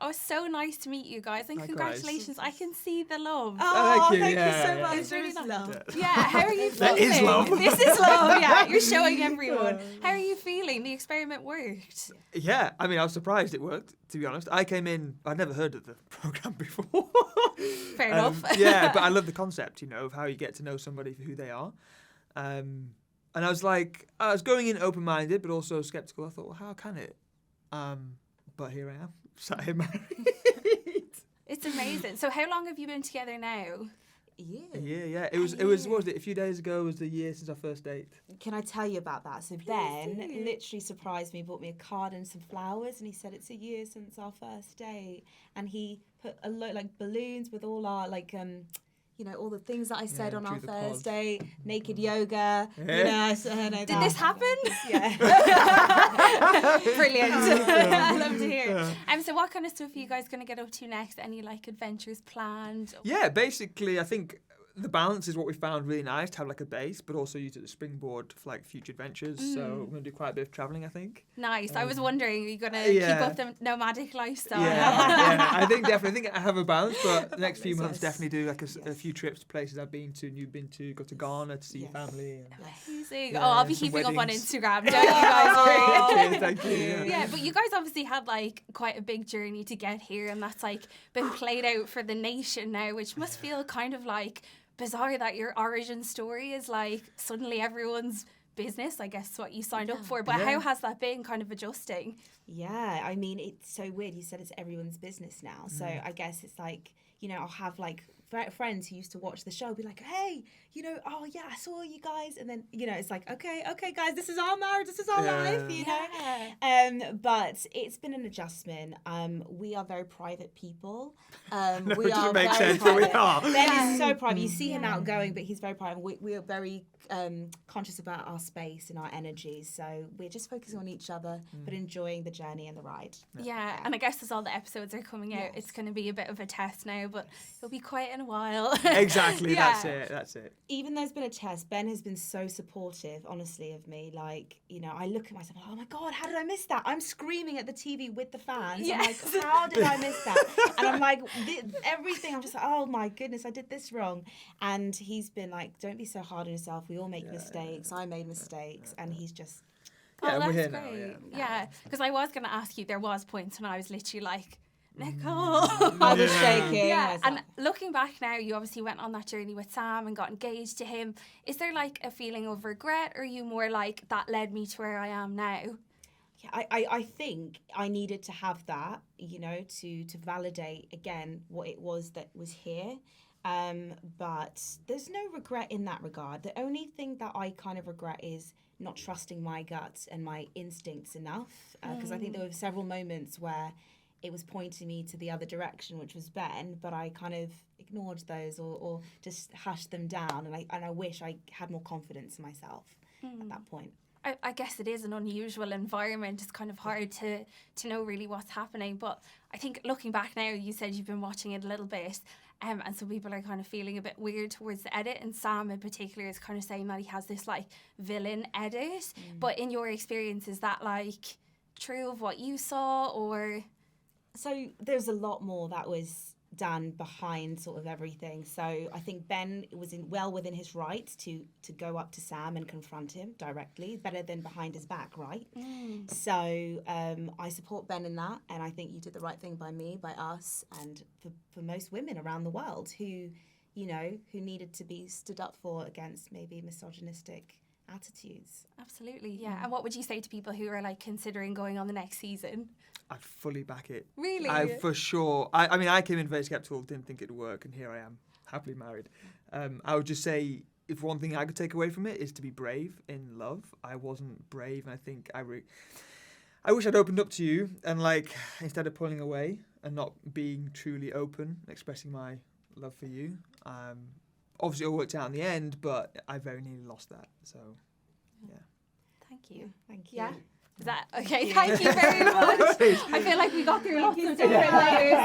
Oh, it's so nice to meet you guys, and Likewise. congratulations. I can see the love. Oh, Thank you, thank you yeah, so yeah. much. It's really There is nice. love. Yeah, how are you That feeling? is love. This is love, yeah. You're showing everyone. How are you feeling? The experiment worked. Yeah, I mean, I was surprised it worked, to be honest. I came in, I'd never heard of the programme before. Fair enough. Yeah, but I love the concept, of how you get to know somebody for who they are. And I was going in open-minded, but also skeptical. I thought, well, how can it? But here I am, sat here married. It's amazing. So how long have you been together now? Yeah. It was, what was it, a few days ago was the year since our first date. Can I tell you about that? So Ben literally surprised me, bought me a card and some flowers, and he said it's a year since our first date. And he put a lot like balloons with all our all the things that I said on our first date, naked yoga. Yeah. Did this happen? Yeah. Brilliant. I love to hear. So what kind of stuff are you guys going to get up to next? Any adventures planned? Yeah, basically, I think the balance is what we found really nice, to have a base, but also use it as a springboard for future adventures. So we're going to do quite a bit of travelling, I think. Nice. I was wondering, are you going to keep up the nomadic lifestyle? Yeah, I think I have a balance, but the next few months definitely do a few trips to places I've been to and you've been to, go to Ghana to see your family. Amazing. Yeah, I'll be some keeping up on weddings. Instagram, don't you guys worry. Thank you. Yeah, but you guys obviously had quite a big journey to get here, and that's been played out for the nation now, which must feel kind of bizarre that your origin story is suddenly everyone's business. I guess what you signed up for, but how has that been kind of adjusting? Yeah, I mean, it's so weird. You said it's everyone's business now. So I guess it's I'll have friends who used to watch the show be like, hey, oh yeah, I saw you guys. And then, it's okay guys, this is our marriage, this is our life, but it's been an adjustment. We are very private people. We are make very sense, but we private. are. Ben is so private. You see him outgoing, but he's very private. We are very conscious about our space and our energy. So we're just focusing on each other, but enjoying the journey and the ride. Yeah, and I guess as all the episodes are coming out, it's going to be a bit of a test now, but it'll be quiet in a while. Exactly, that's it. Even though it's been a test, Ben has been so supportive, honestly, of me. I look at myself, oh my God, how did I miss that? I'm screaming at the TV with the fans. Yes. I'm how did I miss that? And I'm everything, I'm just oh my goodness, I did this wrong. And he's been don't be so hard on yourself. We all make mistakes. I made mistakes. And he's just... Oh, we're that's here great. now, Yeah, because I was going to ask you, there was points when I was literally Nicole. I was shaking. Yeah, and looking back now, you obviously went on that journey with Sam and got engaged to him. Is there a feeling of regret, or are you more that led me to where I am now? Yeah, I think I needed to have that, to validate again what it was that was here. But there's no regret in that regard. The only thing that I kind of regret is not trusting my gut and my instincts enough. Because I think there were several moments where it was pointing me to the other direction, which was Ben, but I kind of ignored those or just hushed them down. And I wish I had more confidence in myself at that point. I guess it is an unusual environment. It's kind of hard to know really what's happening. But I think looking back now, you said you've been watching it a little bit. And some people are kind of feeling a bit weird towards the edit. And Sam in particular is kind of saying that he has this villain edit. But in your experience, is that true of what you saw, or? So there's a lot more that was done behind sort of everything. So I think Ben was well within his right to go up to Sam and confront him directly, better than behind his back, right? So I support Ben in that, and I think you did the right thing by me, by us, and for most women around the world who needed to be stood up for against maybe misogynistic attitudes. Absolutely, yeah. And what would you say to people who are considering going on the next season? I fully back it. Really? For sure. I came in very skeptical, didn't think it'd work, and here I am, happily married. I would just say, if one thing I could take away from it is to be brave in love. I wasn't brave, and I think I wish I'd opened up to you, and instead of pulling away and not being truly open, expressing my love for you. Obviously, it all worked out in the end, but I very nearly lost that. So, yeah. Thank you. Thank you. Yeah. Is that okay? Thank you very much. I feel like we got through lots of different layers.